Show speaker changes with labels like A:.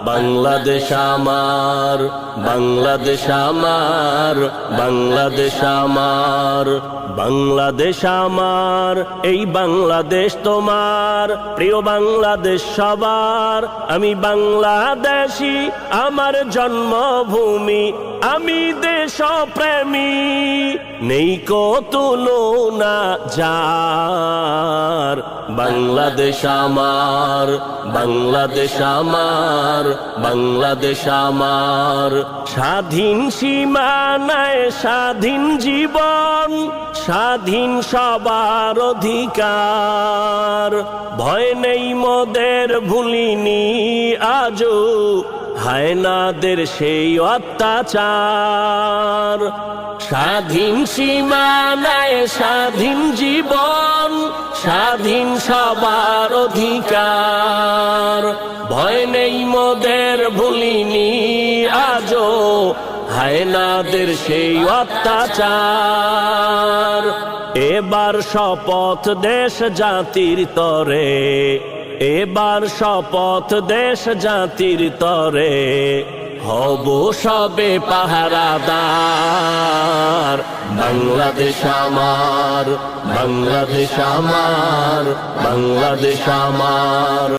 A: বাংলাদেশ আমার, বাংলাদেশ আমার, বাংলাদেশ আমার, বাংলাদেশ আমার, এই বাংলাদেশ তোমার। প্রিয় বাংলাদেশ সবার, আমি বাংলাদেশী, আমার জন্মভূমি, আমি দেশপ্রেমী, নেই কো তুলনা যার। বাংলাদেশ আমার, বাংলাদেশ আমার, বাংলাদেশ আমার, স্বাধীন সীমানায় স্বাধীন জীবন, স্বাধীন সবার অধিকার। ভয় নেই মোদের, ভুলিনি আজও হায়নাদের সেই অত্যাচার। স্বাধীন সীমানায় স্বাধীন জীবন, স্বাধীন সবার অধিকার। ভয় নেই মোদের, ভুলিনি আজও হায়নাদের সেই অত্যাচার। এবার শপথ দেশ জাতির তরে, এবার শপথ দেশ জাতির তরে, হব সবে পাহারাদার। বাংলাদেশ আমার, বাংলাদেশ আমার, বাংলাদেশ আমার।